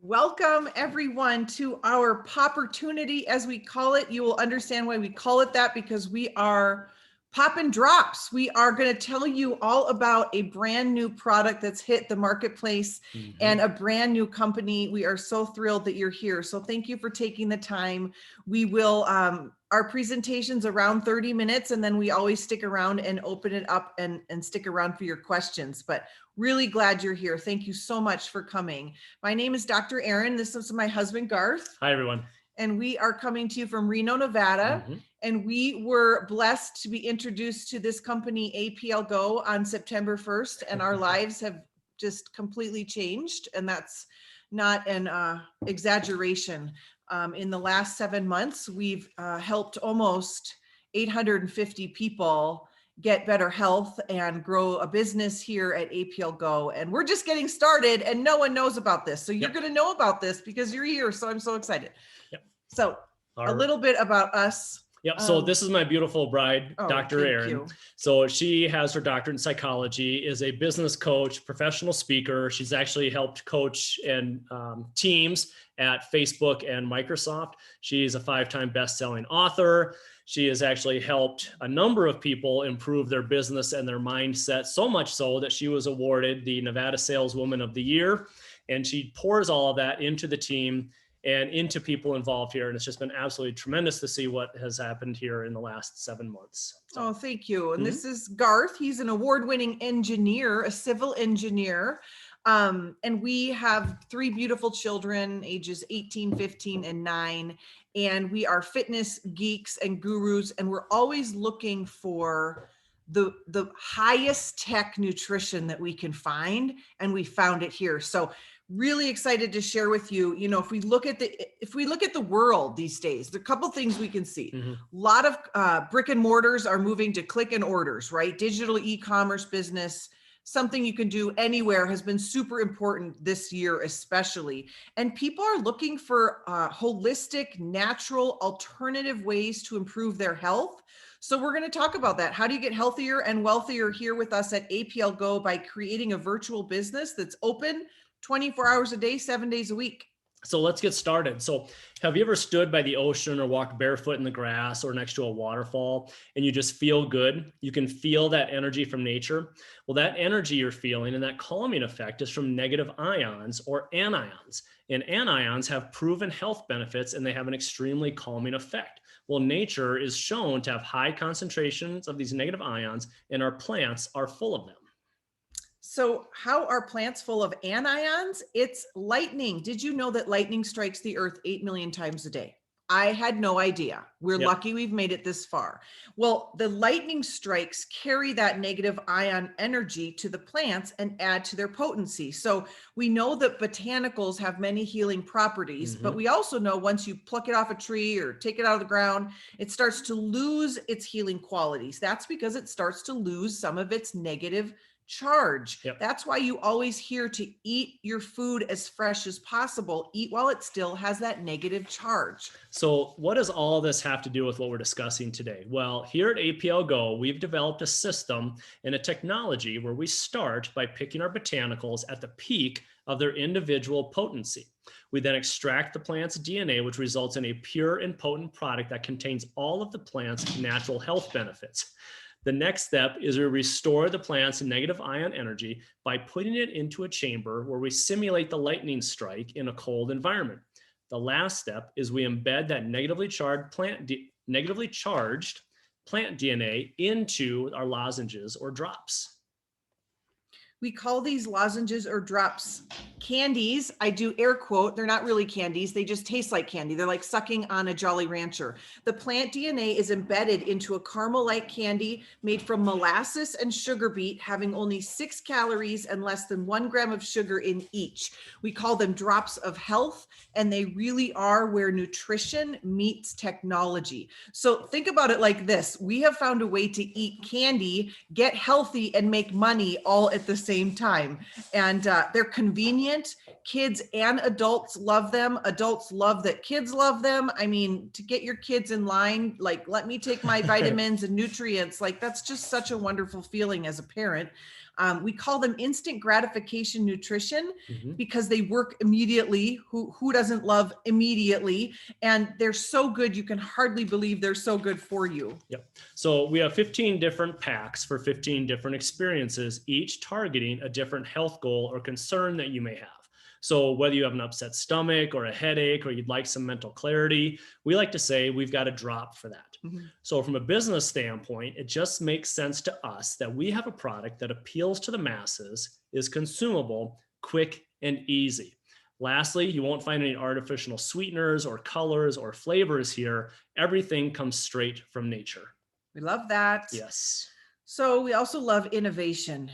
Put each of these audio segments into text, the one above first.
Welcome everyone to our Popportunity, as we call it. You will understand why we call it that, because we are popping drops. We are going to tell you all about a brand new product that's hit the marketplace and a brand new company. We are so thrilled that you're here. So thank you for taking the time. We will, our presentation's around 30 minutes, and then we always stick around and open it up and stick around for your questions. But really glad you're here. Thank you so much for coming. My name is Dr. Erin. This is my husband, Garth. Hi, everyone. And we are coming to you from Reno, Nevada. And we were blessed to be introduced to this company, APLGO, on September 1st. And our lives have just completely changed. And that's not an exaggeration. In the last 7 months, we've helped almost 850 people get better health and grow a business here at APLGO. And we're just getting started and no one knows about this. So you're going to know about this because you're here. So I'm so excited. So a little bit about us. So this is my beautiful bride, Dr. Erin. So she has her doctorate in psychology, is a business coach, professional speaker. She's actually helped coach and teams at Facebook and Microsoft. She's a 5-time best-selling author. She has actually helped a number of people improve their business and their mindset, so much so that she was awarded the Nevada Saleswoman of the Year. And she pours all of that into the team and into people involved here. And it's just been absolutely tremendous to see what has happened here in the last 7 months. Oh, thank you. And this is Garth. He's an award-winning engineer, a civil engineer. And we have 3 beautiful children, ages 18, 15, and 9. And we are fitness geeks and gurus. And we're always looking for the highest tech nutrition that we can find. And we found it here. So really excited to share with you, if we look at the world these days, there are a couple things we can see. A lot of brick and mortars are moving to click and orders, right? Digital e-commerce business, something you can do anywhere, has been super important this year, especially. And people are looking for holistic, natural, alternative ways to improve their health. So we're going to talk about that. How do you get healthier and wealthier here with us at APLGO by creating a virtual business that's open 24 hours a day, 7 days a week? So let's get started. So have you ever stood by the ocean or walked barefoot in the grass or next to a waterfall and you just feel good? You can feel that energy from nature. Well, that energy you're feeling and that calming effect is from negative ions or anions. And anions have proven health benefits and they have an extremely calming effect. Well, nature is shown to have high concentrations of these negative ions, and our plants are full of them. So how are plants full of anions? It's lightning. Did you know that lightning strikes the earth 8 million times a day? I had no idea. We're lucky we've made it this far. Well, the lightning strikes carry that negative ion energy to the plants and add to their potency. So we know that botanicals have many healing properties, but we also know once you pluck it off a tree or take it out of the ground, it starts to lose its healing qualities. That's because it starts to lose some of its negative charge. That's why you always hear to eat your food as fresh as possible. Eat while it still has that negative charge. So what does all this have to do with what we're discussing today? Well, here at APLGO, we've developed a system and a technology where we start by picking our botanicals at the peak of their individual potency. We then extract the plant's DNA, which results in a pure and potent product that contains all of the plant's natural health benefits. The next step is we restore the plant's negative ion energy by putting it into a chamber where we simulate the lightning strike in a cold environment. The last step is we embed that negatively charged plant DNA into our lozenges or drops. We call these lozenges or drops candies. I do air quote. They're not really candies. They just taste like candy. They're like sucking on a Jolly Rancher. The plant DNA is embedded into a caramel-like candy made from molasses and sugar beet, having only 6 calories and less than 1 gram of sugar in each. We call them drops of health, and they really are where nutrition meets technology. So think about it like this. We have found a way to eat candy, get healthy, and make money all at the same time. And they're convenient. Kids and adults love them. Adults love that kids love them. I mean, to get your kids in line, like, let me take my vitamins and nutrients, like that's just such a wonderful feeling as a parent. We call them instant gratification nutrition Mm-hmm. because they work immediately. Who doesn't love immediately? And they're so good, you can hardly believe they're so good for you. Yep. So we have 15 different packs for 15 different experiences, each targeting a different health goal or concern that you may have. So whether you have an upset stomach or a headache, or you'd like some mental clarity, we like to say we've got a drop for that. Mm-hmm. So from a business standpoint, it just makes sense to us that we have a product that appeals to the masses, is consumable, quick, and easy. Lastly, you won't find any artificial sweeteners or colors or flavors here. Everything comes straight from nature. We love that. Yes. So we also love innovation,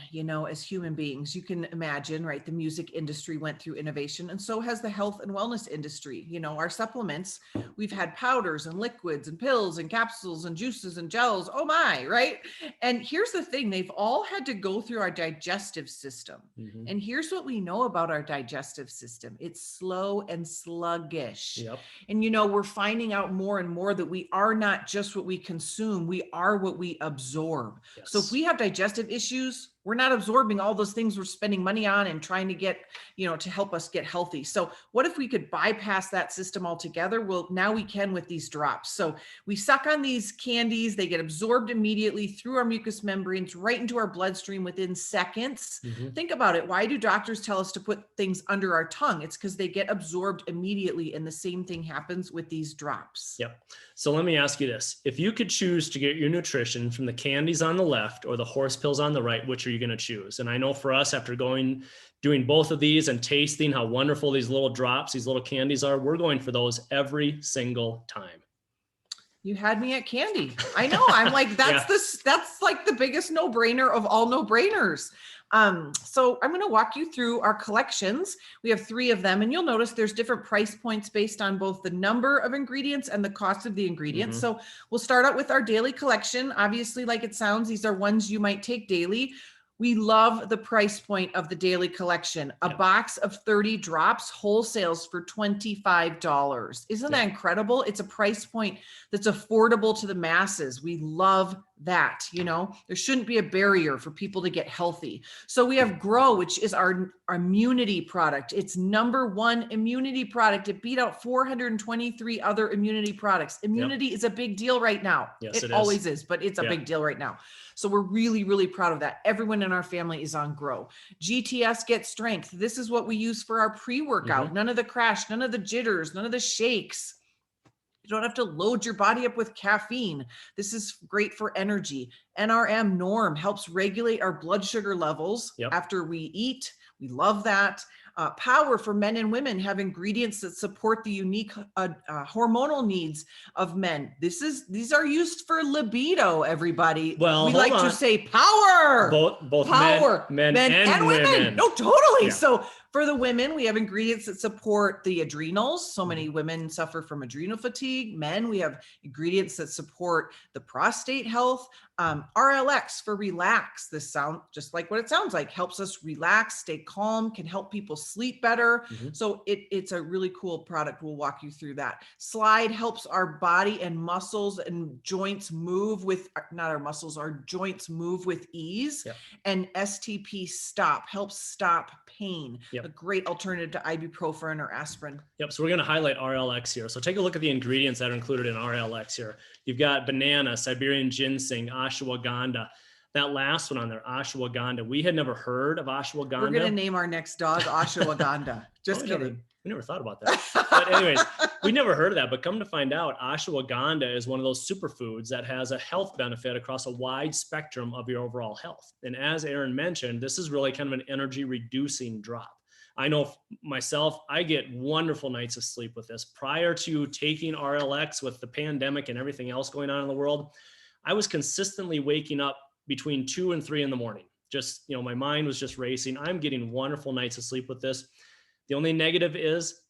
as human beings. You can imagine, right? The music industry went through innovation, and so has the health and wellness industry. Our supplements, we've had powders and liquids and pills and capsules and juices and gels. Oh my, right? And here's the thing, they've all had to go through our digestive system. Mm-hmm. And here's what we know about our digestive system. It's slow and sluggish. Yep. And, we're finding out more and more that we are not just what we consume, we are what we absorb. Yes. So if we have digestive issues, we're not absorbing all those things we're spending money on and trying to get, to help us get healthy. So what if we could bypass that system altogether? Well, now we can with these drops. So we suck on these candies, they get absorbed immediately through our mucous membranes right into our bloodstream within seconds. Mm-hmm. Think about it. Why do doctors tell us to put things under our tongue? It's because they get absorbed immediately, and the same thing happens with these drops. Yep. So let me ask you this. If you could choose to get your nutrition from the candies on the left or the horse pills on the right, which are you going to choose? And I know for us, after doing both of these and tasting how wonderful these little drops, these little candies are, we're going for those every single time. You had me at candy. I know. I'm like, that's like the biggest no-brainer of all no-brainers. So I'm going to walk you through our collections. We have 3 of them, and you'll notice there's different price points based on both the number of ingredients and the cost of the ingredients. Mm-hmm. So we'll start out with our daily collection. Obviously, like it sounds, these are ones you might take daily. We love the price point of the daily collection. A box of 30 drops wholesales for $25. Isn't that incredible? It's a price point that's affordable to the masses. We love that. There shouldn't be a barrier for people to get healthy. So we have Grow, which is our immunity product. It's #1 immunity product. It beat out 423 other immunity products. Immunity is a big deal right now. Yes, it always is, but it's a big deal right now. So we're really, really proud of that. Everyone in our family is on Grow. GTS Get Strength. This is what we use for our pre-workout. Mm-hmm. None of the crash, none of the jitters, none of the shakes. You don't have to load your body up with caffeine. This is great for energy. NRM Norm helps regulate our blood sugar levels after we eat. We love that. Power for men and women have ingredients that support the unique hormonal needs of men. These are used for libido, everybody. Well, we like to say power. Both power. Men and women. No, totally. Yeah. So for the women, we have ingredients that support the adrenals. So many women suffer from adrenal fatigue. Men, we have ingredients that support the prostate health. RLX for relax. This sound just like what it sounds like, helps us relax, stay calm, can help people sleep better. Mm-hmm. So it's a really cool product. We'll walk you through that. Slide helps our body and muscles and joints move with, not our muscles, our joints move with ease. Yep. And STP Stop helps stop pain. Yep. A great alternative to ibuprofen or aspirin. Yep. So we're going to highlight RLX here. So take a look at the ingredients that are included in RLX here. You've got banana, Siberian ginseng, ashwagandha. That last one on there, ashwagandha. We had never heard of ashwagandha. We're going to name our next dog ashwagandha. Just kidding. We never thought about that. But anyways, we never heard of that. But come to find out, ashwagandha is one of those superfoods that has a health benefit across a wide spectrum of your overall health. And as Erin mentioned, this is really kind of an energy reducing drop. I know myself, I get wonderful nights of sleep with this. Prior to taking RLX with the pandemic and everything else going on in the world, I was consistently waking up between 2 and 3 in the morning. Just, my mind was just racing. I'm getting wonderful nights of sleep with this. The only negative is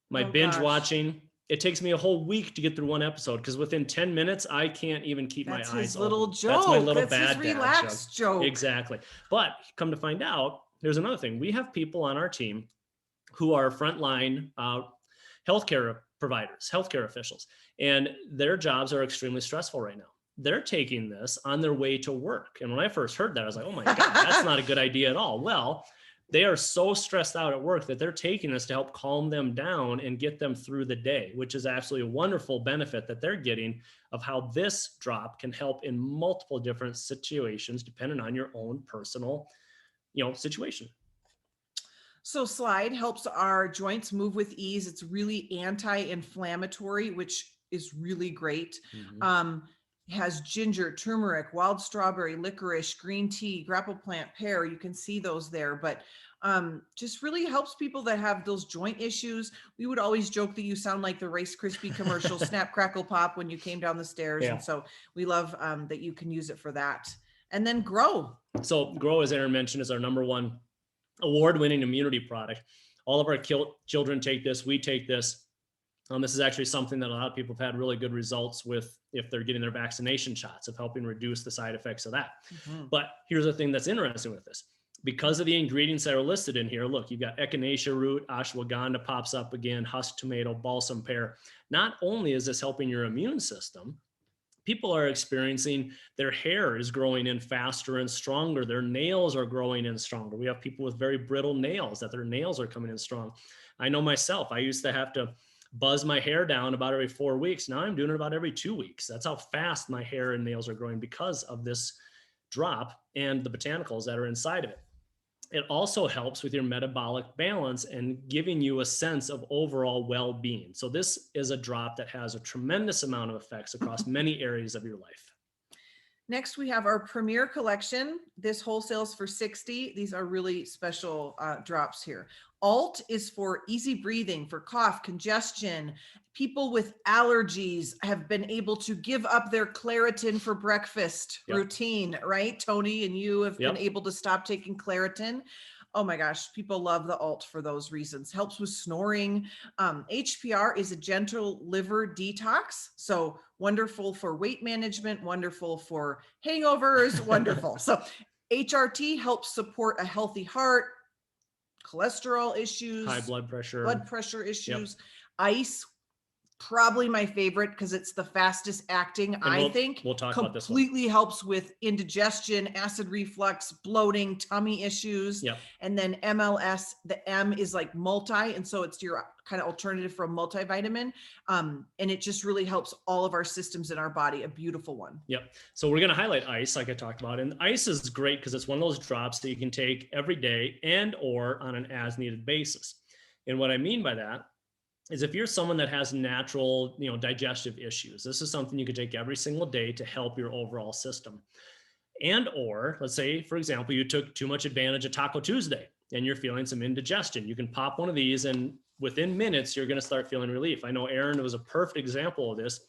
my binge watching. It takes me a whole week to get through one episode because within 10 minutes, I can't even keep my eyes open. That's his little joke. That's my little bad dad relaxed joke. Exactly. But come to find out, there's another thing. We have people on our team who are frontline healthcare providers, healthcare officials, and their jobs are extremely stressful right now. they're taking this on their way to work. And when I first heard that, I was like, oh my God, that's not a good idea at all. Well, they are so stressed out at work that they're taking this to help calm them down and get them through the day, which is absolutely a wonderful benefit that they're getting of how this drop can help in multiple different situations, depending on your own personal, situation. So Slide helps our joints move with ease. It's really anti-inflammatory, which is really great. Has ginger, turmeric, wild strawberry, licorice, green tea, grapple plant, pear. You can see those there, but just really helps people that have those joint issues. We would always joke that you sound like the Rice Krispie commercial, snap, crackle, pop, when you came down the stairs. Yeah. And so we love that you can use it for that. And then Grow. So Grow, as Erin mentioned, is our number one award-winning immunity product. All of our children take this. We take this. This is actually something that a lot of people have had really good results with if they're getting their vaccination shots, of helping reduce the side effects of that. But here's the thing that's interesting with this. Because of the ingredients that are listed in here, look, you've got echinacea root, ashwagandha pops up again, husk tomato, balsam pear. Not only is this helping your immune system, people are experiencing their hair is growing in faster and stronger. Their nails are growing in stronger. We have people with very brittle nails that their nails are coming in strong. I know myself, I used to have to buzz my hair down about every 4 weeks. Now I'm doing it about every 2 weeks. That's how fast my hair and nails are growing because of this drop and the botanicals that are inside of it. It also helps with your metabolic balance and giving you a sense of overall well-being. So this is a drop that has a tremendous amount of effects across many areas of your life. Next, we have our Premier Collection. This wholesales for $60. These are really special drops here. Alt is for easy breathing, for cough, congestion. People with allergies have been able to give up their Claritin for breakfast routine, right? Tony and you have been able to stop taking Claritin. Oh my gosh, people love the Alt for those reasons. Helps with snoring. HPR is a gentle liver detox. So wonderful for weight management, wonderful for hangovers, wonderful. So HRT helps support a healthy heart, cholesterol issues, high blood pressure issues. Ice, probably my favorite because it's the fastest acting. I think we'll talk about this one. Completely helps with indigestion, acid reflux, bloating, tummy issues. And then MLS, the M is like multi, and so it's your kind of alternative for a multivitamin. And it just really helps all of our systems in our body. A beautiful one. So we're going to highlight ice, like I talked about, and ice is great because it's one of those drops that you can take every day and or on an as needed basis. And what I mean by that is if you're someone that has natural, digestive issues, this is something you could take every single day to help your overall system. And, or let's say, for example, you took too much advantage of Taco Tuesday and you're feeling some indigestion. You can pop one of these and within minutes, you're going to start feeling relief. I know Erin was a perfect example of this.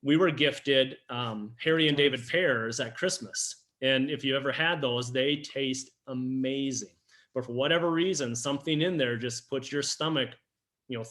We were gifted Harry and David pears at Christmas. And if you ever had those, they taste amazing. But for whatever reason, something in there just puts your stomach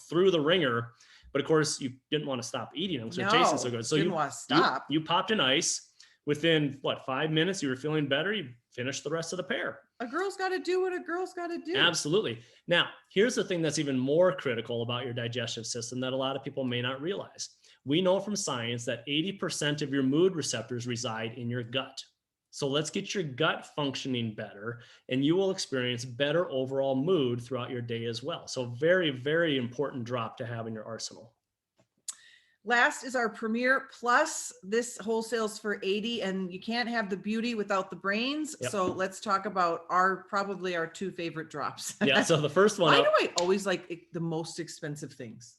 through the ringer. But of course you didn't want to stop eating them because they're tasting so good. So didn't want to stop. You popped an ice. Within 5 minutes, you were feeling better. You finished the rest of the pear. A girl's got to do what a girl's got to do. Absolutely. Now, here's the thing that's even more critical about your digestive system that a lot of people may not realize. We know from science that 80% of your mood receptors reside in your gut. So let's get your gut functioning better and you will experience better overall mood throughout your day as well. So very, very important drop to have in your arsenal. Last is our Premier Plus. This wholesales for $80 and you can't have the beauty without the brains. So let's talk about probably our two favorite drops. So the first one. Why do I always like the most expensive things?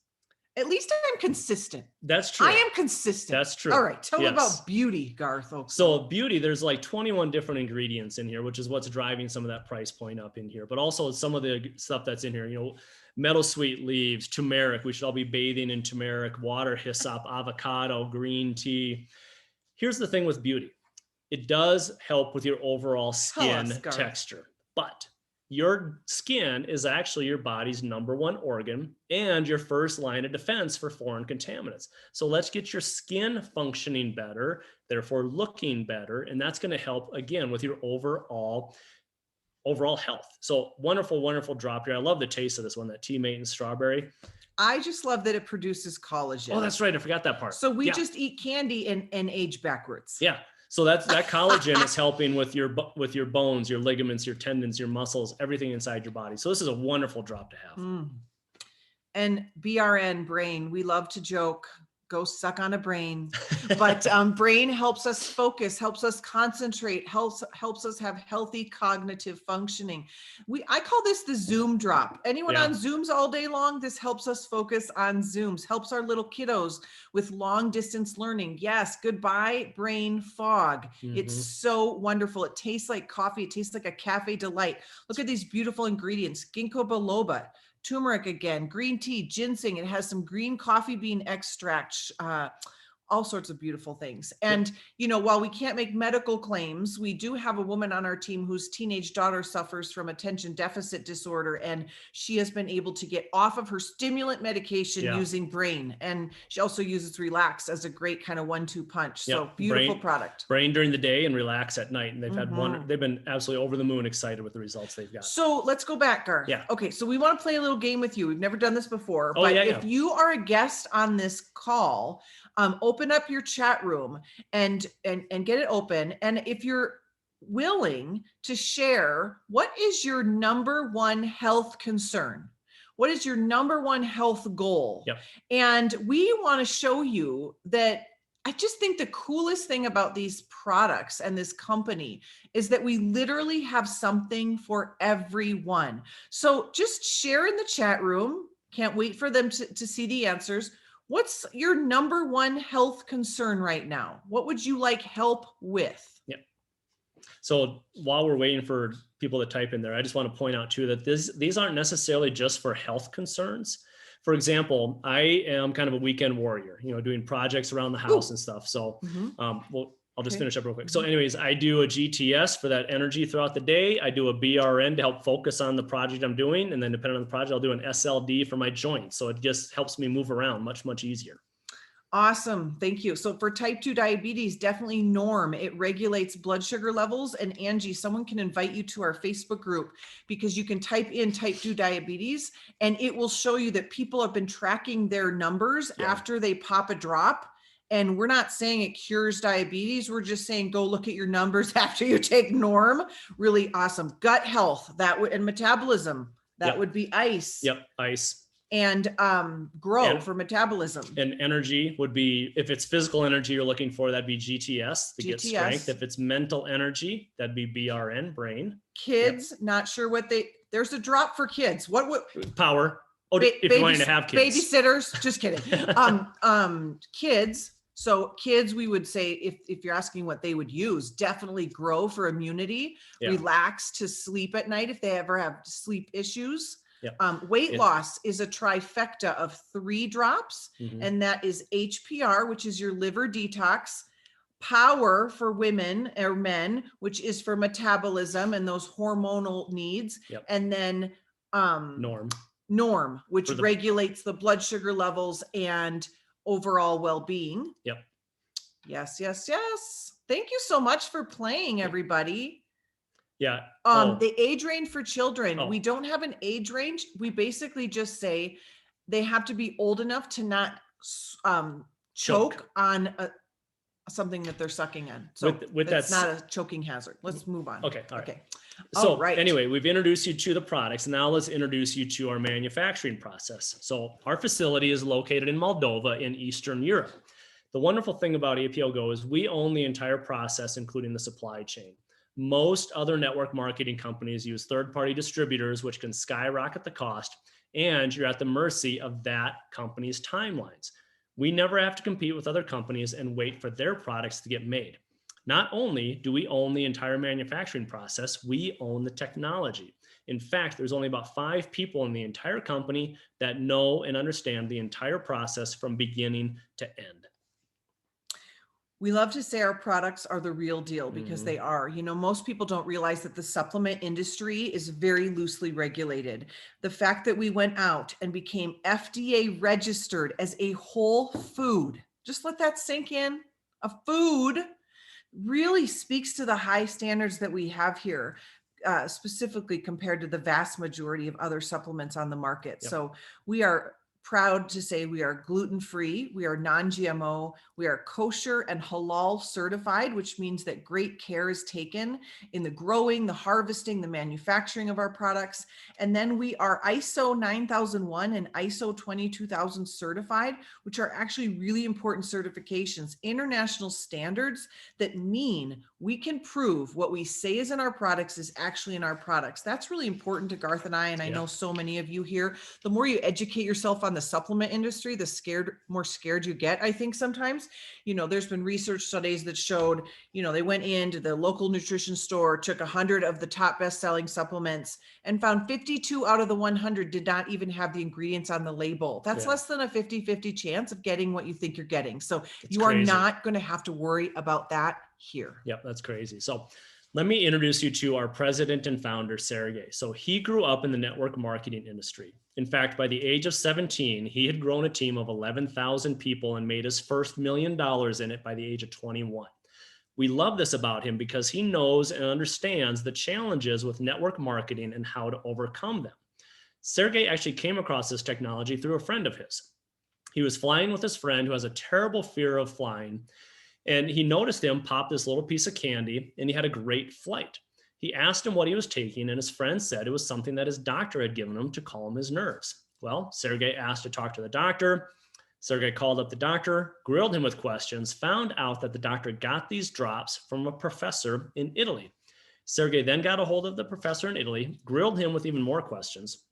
At least I'm consistent. That's true. I am consistent. That's true. All right. Tell me about beauty, Garth. So beauty, there's like 21 different ingredients in here, which is what's driving some of that price point up in here. But also some of the stuff that's in here, meadow sweet leaves, turmeric. We should all be bathing in turmeric, water, hyssop, avocado, green tea. Here's the thing with beauty. It does help with your overall skin texture, but your skin is actually your body's #1 organ and your first line of defense for foreign contaminants. So let's get your skin functioning better, therefore looking better. And that's going to help again with your overall health. So wonderful, wonderful drop here. I love the taste of this one, that tea mate and strawberry. I just love that it produces collagen. Oh, that's right. I forgot that part. So we just eat candy and age backwards. Yeah. So that collagen is helping with your bones, your ligaments, your tendons, your muscles, everything inside your body. So this is a wonderful drop to have. And BRN, brain, we love to joke, go suck on a brain, but brain helps us focus, helps us concentrate, helps us have healthy cognitive functioning. I call this the Zoom drop. Anyone on Zooms all day long? This helps us focus on Zooms, helps our little kiddos with long distance learning. Yes, goodbye brain fog. It's so wonderful. It tastes like coffee. It tastes like a cafe delight. Look at these beautiful ingredients. Ginkgo biloba, turmeric again, green tea, ginseng. It has some green coffee bean extract, all sorts of beautiful things. And, while we can't make medical claims, we do have a woman on our team whose teenage daughter suffers from attention deficit disorder. And she has been able to get off of her stimulant medication using brain. And she also uses Relax as a great kind of 1-2 punch. So beautiful product. Brain during the day and Relax at night. And they've had they've been absolutely over the moon excited with the results they've got. So let's go back, Garth. Yeah. Okay. So we want to play a little game with you. We've never done this before, but if you are a guest on this call, open up your chat room and get it open. And if you're willing to share, what is your number one health concern? What is your number one health goal? Yep. And we want to show you that I just think the coolest thing about these products and this company is that we literally have something for everyone. So just share in the chat room. Can't wait for them to see the answers. What's your number one health concern right now? What would you like help with? Yeah. So while we're waiting for people to type in there, I just want to point out too that these aren't necessarily just for health concerns. For example, I am kind of a weekend warrior, doing projects around the house and stuff. So, I'll just finish up real quick. So anyways, I do a GTS for that energy throughout the day. I do a BRN to help focus on the project I'm doing. And then depending on the project, I'll do an SLD for my joints. So it just helps me move around much, much easier. Awesome. Thank you. So for type 2 diabetes, definitely Norm. It regulates blood sugar levels. And Angie, someone can invite you to our Facebook group because you can type in type 2 diabetes and it will show you that people have been tracking their numbers after they pop a drop. And we're not saying it cures diabetes. We're just saying, go look at your numbers after you take Norm. Really awesome. Gut health, and metabolism, that would be ICE. Yep. ICE. And grow for metabolism. And energy would be, if it's physical energy you're looking for, that'd be GTS to get strength. If it's mental energy, that'd be BRN, brain. Kids, not sure there's a drop for kids. What would power? Oh, if you're wanting to have kids. Babysitters, just kidding. Kids. So kids, we would say, if you're asking what they would use, definitely grow for immunity, Relax to sleep at night if they ever have sleep issues. Weight loss is a trifecta of 3 drops, and that is HPR, which is your liver detox, power for women or men, which is for metabolism and those hormonal needs, and then Norm, which regulates the blood sugar levels and overall well-being. Yes. Thank you so much for playing, everybody. The age range for children, we don't have an age range. We basically just say they have to be old enough to not choke on something that they're sucking on. So that's not a choking hazard. Let's move on. Okay. All right. Okay. So anyway, we've introduced you to the products. Now let's introduce you to our manufacturing process. So our facility is located in Moldova in Eastern Europe. The wonderful thing about APLGO is we own the entire process, including the supply chain. Most other network marketing companies use third-party distributors, which can skyrocket the cost, and you're at the mercy of that company's timelines. We never have to compete with other companies and wait for their products to get made. Not only do we own the entire manufacturing process, we own the technology. In fact, there's only about 5 people in the entire company that know and understand the entire process from beginning to end. We love to say our products are the real deal because they are. Most people don't realize that the supplement industry is very loosely regulated. The fact that we went out and became FDA registered as a whole food, just let that sink in, a food, really speaks to the high standards that we have here, specifically compared to the vast majority of other supplements on the market. So we are proud to say we are gluten-free, we are non-GMO, we are kosher and halal certified, which means that great care is taken in the growing, the harvesting, the manufacturing of our products. And then we are ISO 9001 and ISO 22000 certified, which are actually really important certifications, international standards that mean we can prove what we say is in our products is actually in our products. That's really important to Garth and I know so many of you here. The more you educate yourself on the supplement industry, the more scared you get, I think sometimes. There's been research studies that showed, they went into the local nutrition store, took 100 of the top best-selling supplements and found 52 out of the 100 did not even have the ingredients on the label. That's less than a 50-50 chance of getting what you think you're getting. So you are not going to have to worry about that here. Yep, that's crazy. So let me introduce you to our president and founder, Sergey. So he grew up in the network marketing industry. In fact, by the age of 17, he had grown a team of 11,000 people and made his first $1 million in it by the age of 21. We love this about him because he knows and understands the challenges with network marketing and how to overcome them. Sergey actually came across this technology through a friend of his. He was flying with his friend who has a terrible fear of flying, and he noticed him pop this little piece of candy, and he had a great flight. He asked him what he was taking, and his friend said it was something that his doctor had given him to calm his nerves. Well, Sergey asked to talk to the doctor. Sergey called up the doctor, grilled him with questions, found out that the doctor got these drops from a professor in Italy. Sergey then got a hold of the professor in Italy, grilled him with even more questions,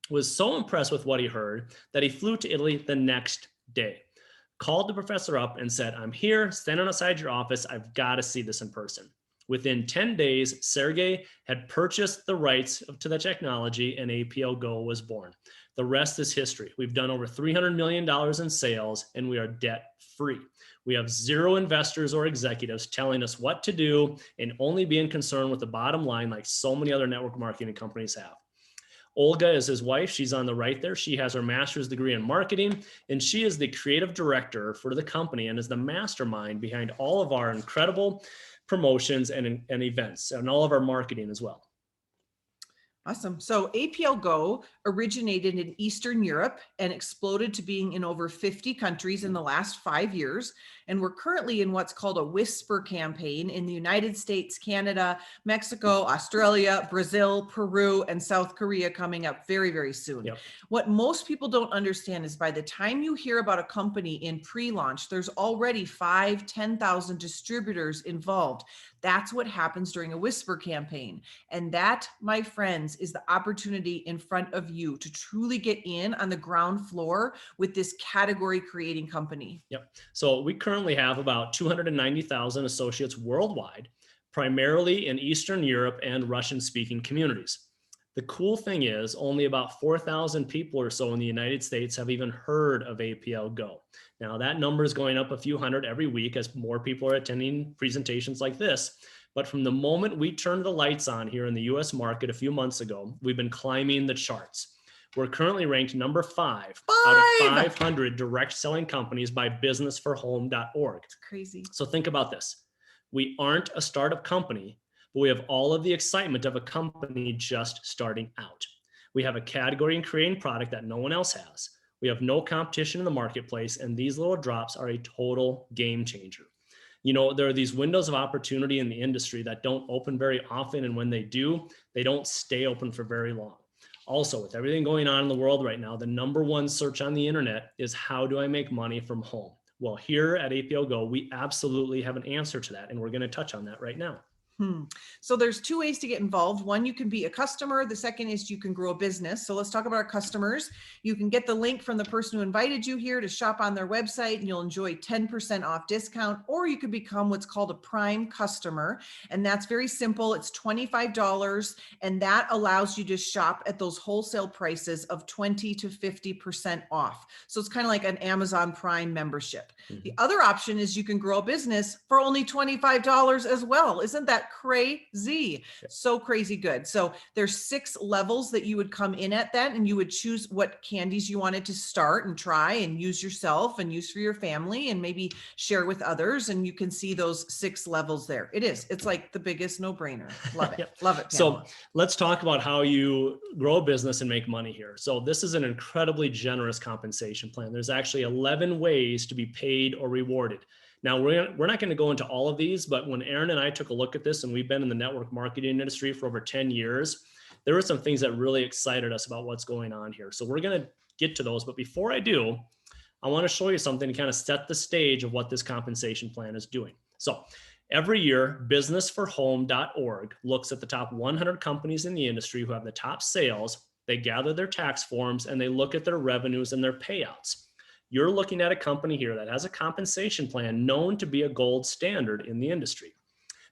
was so impressed with what he heard that he flew to Italy the next day, called the professor up and said, "I'm here, standing outside your office. I've got to see this in person." Within 10 days, Sergey had purchased the rights to the technology and APLGO was born. The rest is history. We've done over $300 million in sales and we are debt free. We have zero investors or executives telling us what to do and only being concerned with the bottom line like so many other network marketing companies have. Olga is his wife. She's on the right there. She has her master's degree in marketing, and she is the creative director for the company and is the mastermind behind all of our incredible promotions and events and all of our marketing as well. Awesome. So APLGO originated in Eastern Europe and exploded to being in over 50 countries in the last 5 years. And we're currently in what's called a whisper campaign in the United States, Canada, Mexico, Australia, Brazil, Peru, and South Korea coming up very, very soon. Yep. What most people don't understand is by the time you hear about a company in pre-launch, there's already 5,000, 10,000 distributors involved. That's what happens during a whisper campaign. And that, my friends, is the opportunity in front of you to truly get in on the ground floor with this category creating company. Yep. So we currently have about 290,000 associates worldwide, primarily in Eastern Europe and Russian speaking communities. The cool thing is only about 4,000 people or so in the United States have even heard of APLGO. Now that number is going up a few hundred every week as more people are attending presentations like this. But from the moment we turned the lights on here in the US market a few months ago, we've been climbing the charts. We're currently ranked number 5 out of 500 direct selling companies by businessforhome.org. It's crazy. So think about this. We aren't a startup company, but we have all of the excitement of a company just starting out. We have a category and creating product that no one else has. We have no competition in the marketplace, and these little drops are a total game changer. You know, there are these windows of opportunity in the industry that don't open very often, and when they do, they don't stay open for very long. Also, with everything going on in the world right now, the number one search on the internet is how do I make money from home? Well, here at APLGO, we absolutely have an answer to that, and we're going to touch on that right now. So there's 2 ways to get involved. One, you can be a customer. The second is you can grow a business. So let's talk about our customers. You can get the link from the person who invited you here to shop on their website and you'll enjoy 10% off discount, or you could become what's called a prime customer. And that's very simple. It's $25 and that allows you to shop at those wholesale prices of 20 to 50% off. So it's kind of like an Amazon Prime membership. The other option is you can grow a business for only $25 as well. Isn't that crazy? So crazy good. So there's 6 levels that you would come in at that, and you would choose what candies you wanted to start and try and use yourself and use for your family and maybe share with others. And you can see those 6 levels there. It's like the biggest no-brainer. Love it. Love it, Pamela. So let's talk about how you grow a business and make money here. So this is an incredibly generous compensation plan. There's actually 11 ways to be paid or rewarded. Now, we're not going to go into all of these, but when Erin and I took a look at this, and we've been in the network marketing industry for over 10 years, there were some things that really excited us about what's going on here. So we're going to get to those. But before I do, I want to show you something to kind of set the stage of what this compensation plan is doing. So every year, businessforhome.org looks at the top 100 companies in the industry who have the top sales. They gather their tax forms and they look at their revenues and their payouts. You're looking at a company here that has a compensation plan known to be a gold standard in the industry.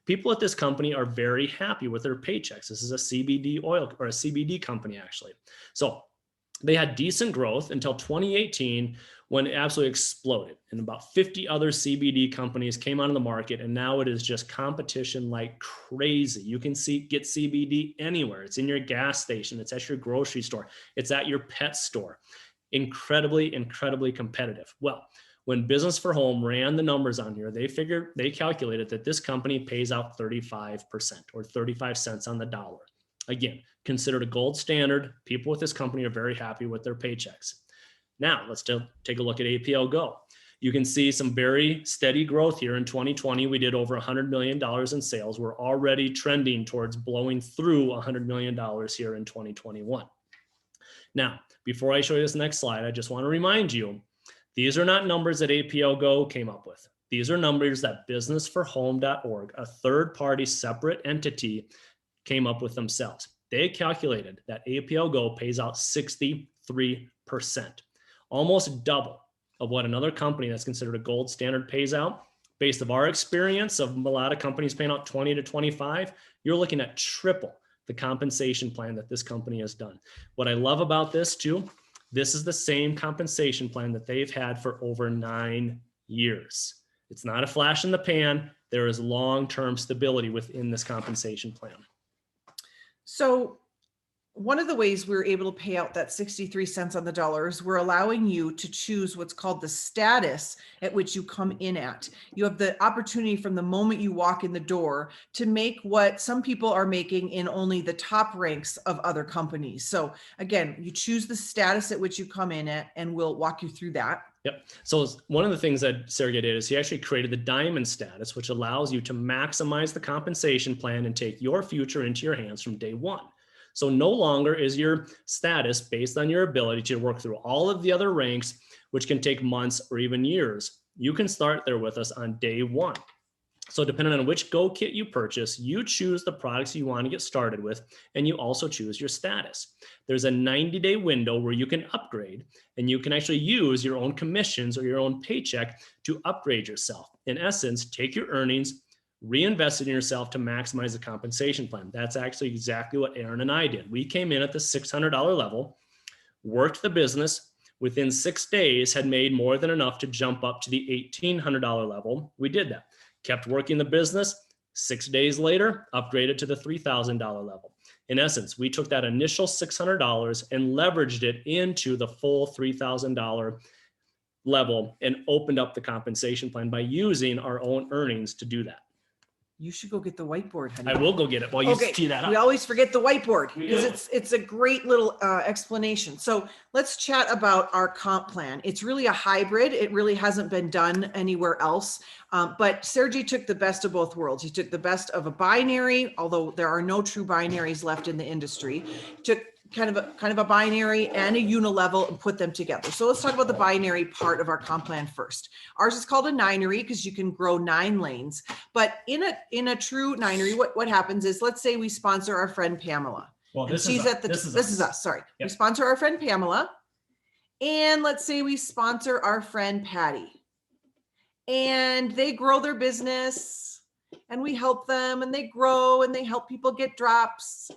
People at this company are very happy with their paychecks. This is a CBD oil or a CBD company, actually. So they had decent growth until 2018 when it absolutely exploded. And about 50 other CBD companies came onto the market. And now it is just competition like crazy. You can get CBD anywhere. It's in your gas station. It's at your grocery store. It's at your pet store. Incredibly, incredibly competitive. Well, when Business for Home ran the numbers on here, they calculated that this company pays out 35% or 35 cents on the dollar. Again, considered a gold standard. People with this company are very happy with their paychecks. Now, let's take a look at APLGO. You can see some very steady growth here in 2020. We did over $100 million in sales. We're already trending towards blowing through $100 million here in 2021. Now, before I show you this next slide, I just want to remind you, these are not numbers that APLGO came up with. These are numbers that businessforhome.org, a third-party separate entity, came up with themselves. They calculated that APLGO pays out 63%, almost double of what another company that's considered a gold standard pays out. Based on our experience of a lot of companies paying out 20 to 25, you're looking at triple the compensation plan that this company has done. What I love about this too, this is the same compensation plan that they've had for over 9 years. It's not a flash in the pan. There is long-term stability within this compensation plan. So one of the ways we're able to pay out that 63 cents on the dollar is we're allowing you to choose what's called the status at which you come in at. You have the opportunity from the moment you walk in the door to make what some people are making in only the top ranks of other companies. So again, you choose the status at which you come in at, and we'll walk you through that. Yep. So one of the things that Sergey did is he actually created the diamond status, which allows you to maximize the compensation plan and take your future into your hands from day one. So no longer is your status based on your ability to work through all of the other ranks, which can take months or even years. You can start there with us on day one. So depending on which Go kit you purchase, you choose the products you want to get started with, and you also choose your status. There's a 90-day window where you can upgrade, and you can actually use your own commissions or your own paycheck to upgrade yourself. In essence, take your earnings, reinvest in yourself to maximize the compensation plan. That's actually exactly what Erin and I did. We came in at the $600 level, worked the business, within 6 days had made more than enough to jump up to the $1,800 level. We did that. Kept working the business. 6 days later, upgraded to the $3,000 level. In essence, we took that initial $600 and leveraged it into the full $3,000 level and opened up the compensation plan by using our own earnings to do that. You should go get the whiteboard, honey. I will go get it while you tee that up. We always forget the whiteboard because it's a great little explanation. So let's chat about our comp plan. It's really a hybrid. It really hasn't been done anywhere else. But Sergey took the best of both worlds. He took the best of a binary, although there are no true binaries left in the industry. He took kind of a binary and a unilevel and put them together. So let's talk about the binary part of our comp plan first. Ours is called a ninery because you can grow 9 lanes. But in a true ninery, what happens is, let's say we sponsor our friend Pamela. Well, this is us. Sorry. Yep. We sponsor our friend Pamela. And let's say we sponsor our friend Patty. And they grow their business and we help them and they grow and they help people get drops.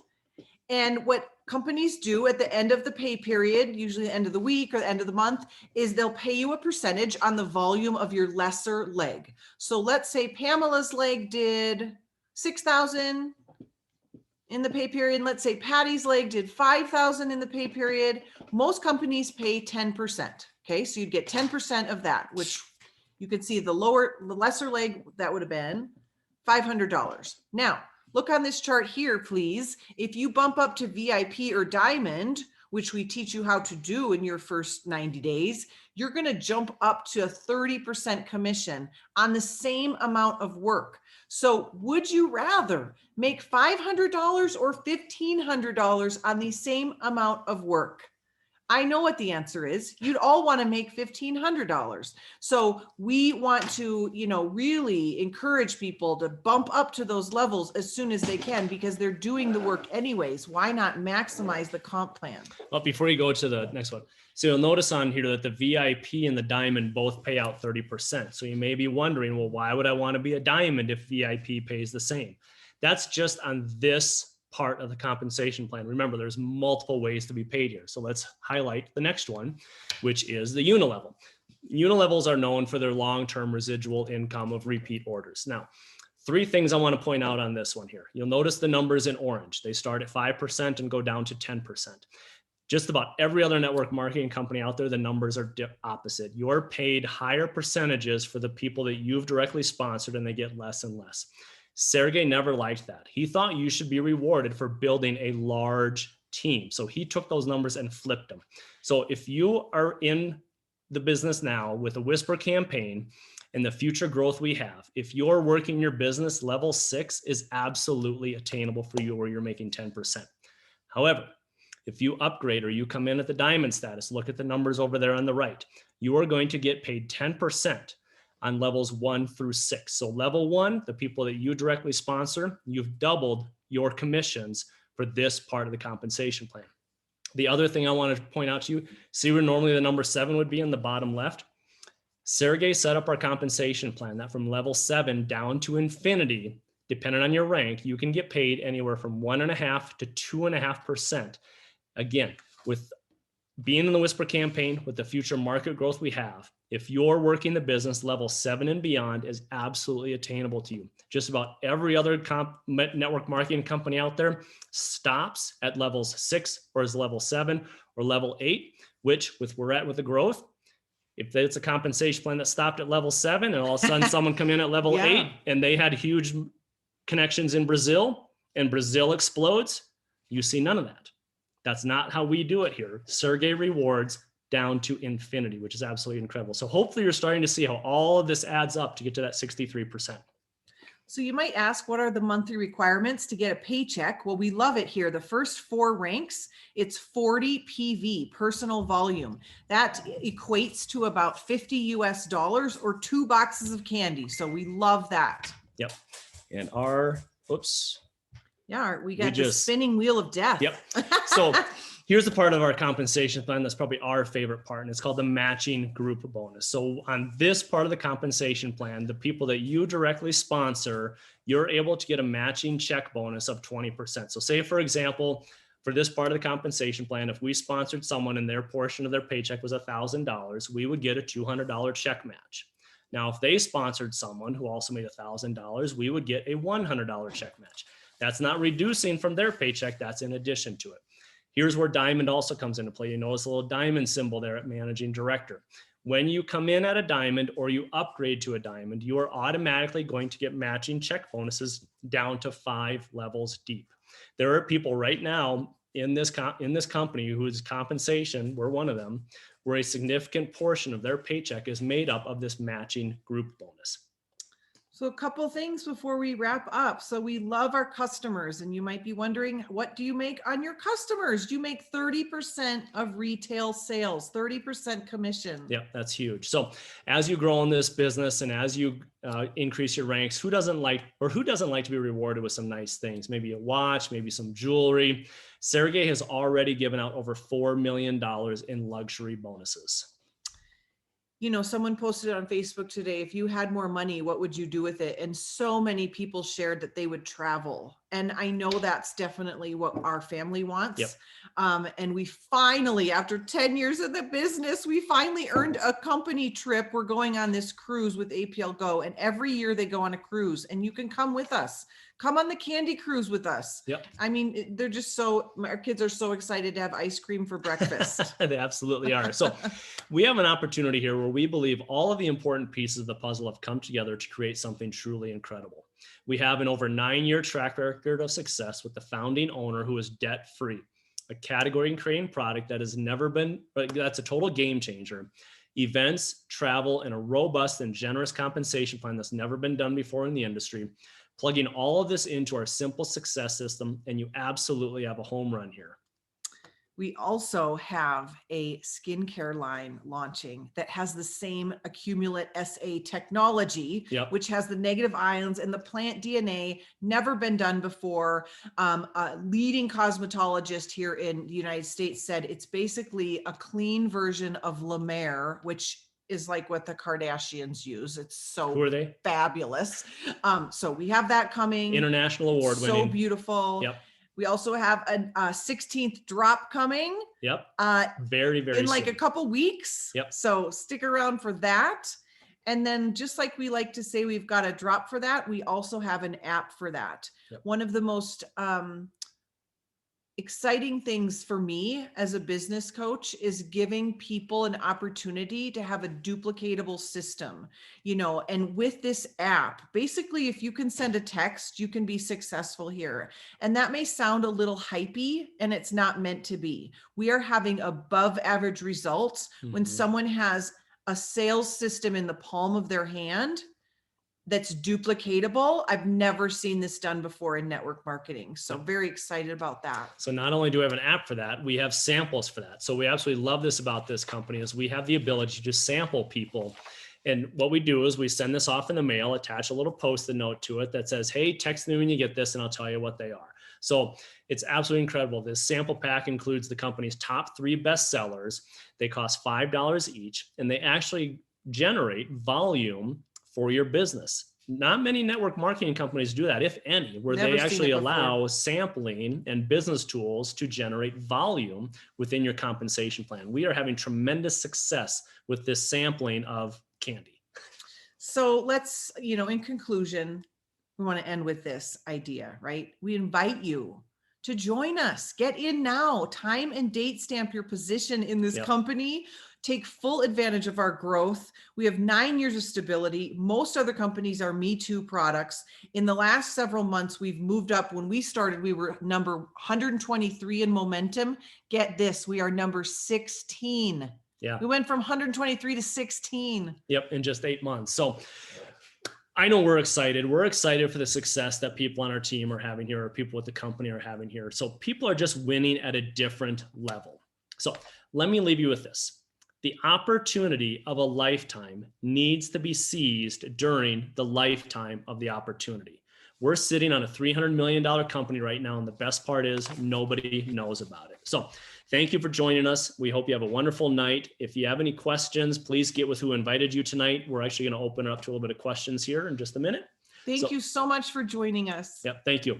And what companies do at the end of the pay period, usually the end of the week or the end of the month, is they'll pay you a percentage on the volume of your lesser leg. So let's say Pamela's leg did 6,000 in the pay period. Let's say Patty's leg did 5,000 in the pay period. Most companies pay 10%. Okay, so you'd get 10% of that, which you could see the lesser leg, that would have been $500. Now, look on this chart here, please. If you bump up to VIP or Diamond, which we teach you how to do in your first 90 days, you're going to jump up to a 30% commission on the same amount of work. So would you rather make $500 or $1,500 on the same amount of work? I know what the answer is. You'd all want to make $1,500. So we want to, really encourage people to bump up to those levels as soon as they can, because they're doing the work anyways. Why not maximize the comp plan? Well, before you go to the next one, so you'll notice on here that the VIP and the Diamond both pay out 30%. So you may be wondering, well, why would I want to be a Diamond if VIP pays the same? That's just on this part of the compensation plan. Remember, there's multiple ways to be paid here. So let's highlight the next one, which is the Unilevel. Unilevels are known for their long-term residual income of repeat orders. Now, 3 things I want to point out on this one here. You'll notice the numbers in orange. They start at 5% and go down to 10%. Just about every other network marketing company out there, the numbers are opposite. You're paid higher percentages for the people that you've directly sponsored, and they get less and less. Sergey never liked that. He thought you should be rewarded for building a large team. So he took those numbers and flipped them. So if you are in the business now with a Whisper campaign and the future growth we have, if you're working your business, level 6 is absolutely attainable for you, where you're making 10%. However, if you upgrade or you come in at the Diamond status, look at the numbers over there on the right, you are going to get paid 10% on levels 1 through 6. So level 1, the people that you directly sponsor, you've doubled your commissions for this part of the compensation plan. The other thing I want to point out to you, see where normally the number 7 would be in the bottom left? Sergey set up our compensation plan that from level 7 down to infinity, depending on your rank, you can get paid anywhere from 1.5% to 2.5%. Again, with being in the Whisper campaign, with the future market growth we have, if you're working the business, level 7 and beyond is absolutely attainable to you. Just about every other network marketing company out there stops at levels 6 or is level 7 or level 8, which with we're at with the growth, if it's a compensation plan that stopped at level 7 and all of a sudden someone come in at level 8 and they had huge connections in Brazil and Brazil explodes, you see none of that. That's not how we do it here. Sergey rewards down to infinity, which is absolutely incredible. So hopefully you're starting to see how all of this adds up to get to that 63%. So you might ask, what are the monthly requirements to get a paycheck? Well, we love it here. The first 4 ranks, it's 40 PV, personal volume. That equates to about $50 US or 2 boxes of candy. So we love that. Yep. And our, oops. Yeah, we got the spinning wheel of death. Yep. So here's the part of our compensation plan that's probably our favorite part, and it's called the matching group bonus. So on this part of the compensation plan, the people that you directly sponsor, you're able to get a matching check bonus of 20%. So say, for example, for this part of the compensation plan, if we sponsored someone and their portion of their paycheck was $1,000, we would get a $200 check match. Now, if they sponsored someone who also made $1,000, we would get a $100 check match. That's not reducing from their paycheck, that's in addition to it. Here's where Diamond also comes into play. You notice a little diamond symbol there at Managing Director. When you come in at a Diamond or you upgrade to a Diamond, you are automatically going to get matching check bonuses down to 5 levels deep. There are people right now in this company whose compensation, we're one of them, where a significant portion of their paycheck is made up of this matching group bonus. So a couple things before we wrap up. So we love our customers, and you might be wondering, what do you make on your customers? Do you make 30% of retail sales, 30% commission? Yeah, that's huge. So as you grow in this business and as you increase your ranks, who doesn't like to be rewarded with some nice things? Maybe a watch, maybe some jewelry. Sergey has already given out over $4 million in luxury bonuses. You know, someone posted on Facebook today, if you had more money, what would you do with it? And so many people shared that they would travel And I know that's definitely what our family wants. Yep. And we finally, after 10 years in the business, we finally earned a company trip. We're going on this cruise with APLGO, and every year they go on a cruise, and you can come with us. Come on the candy cruise with us. Yep. I mean, they're just our kids are so excited to have ice cream for breakfast. They absolutely are. So we have an opportunity here where we believe all of the important pieces of the puzzle have come together to create something truly incredible. We have an over 9-year track record of success with the founding owner who is debt-free, a category creating product that has never been, that's a total game changer. Events, travel, and a robust and generous compensation plan that's never been done before in the industry. Plugging all of this into our simple success system, and you absolutely have a home run here. We also have a skincare line launching that has the same Accumulate SA technology, which has the negative ions and the plant DNA, never been done before. A leading cosmetologist here in the United States said it's basically a clean version of La Mer, which is like what the Kardashians use. It's so Who are they? Fabulous. So we have that coming. International award winning. So beautiful. We also have a 16th drop coming. Very, very in like soon. A couple weeks. So stick around for that. And then just like we like to say, we've got a drop for that. We also have an app for that. One of the most exciting things for me as a business coach is giving people an opportunity to have a duplicatable system, and with this app, basically, if you can send a text, you can be successful here. And that may sound a little hypey, and it's not meant to be. We are having above average results when someone has a sales system in the palm of their hand that's duplicatable. I've never seen this done before in network marketing. So very excited about that. So not only do we have an app for that, we have samples for that. So we absolutely love this about this company is we have the ability to sample people. And what we do is we send this off in the mail, attach a little Post-it note to it that says, hey, text me when you get this and I'll tell you what they are. So it's absolutely incredible. This sample pack includes the company's top 3 best sellers. They cost $5 each, and they actually generate volume for your business. Not many network marketing companies do that, if any, where they actually allow sampling and business tools to generate volume within your compensation plan. We are having tremendous success with this sampling of candy. So let's, in conclusion, we want to end with this idea, right? We invite you to join us. Get in now. Time and date stamp your position in this company. Take full advantage of our growth. We have 9 years of stability. Most other companies are Me Too products. In the last several months, we've moved up. When we started, we were number 123 in momentum. Get this, we are number 16. We went from 123 to 16. In just 8 months. So I know we're excited. We're excited for the success that people on our team are having here, or people with the company are having here. So people are just winning at a different level. So let me leave you with this. The opportunity of a lifetime needs to be seized during the lifetime of the opportunity. We're sitting on a $300 million company right now, and the best part is nobody knows about it. So thank you for joining us. We hope you have a wonderful night. If you have any questions, please get with who invited you tonight. We're actually going to open it up to a little bit of questions here in just a minute. Thank you so much for joining us. Thank you.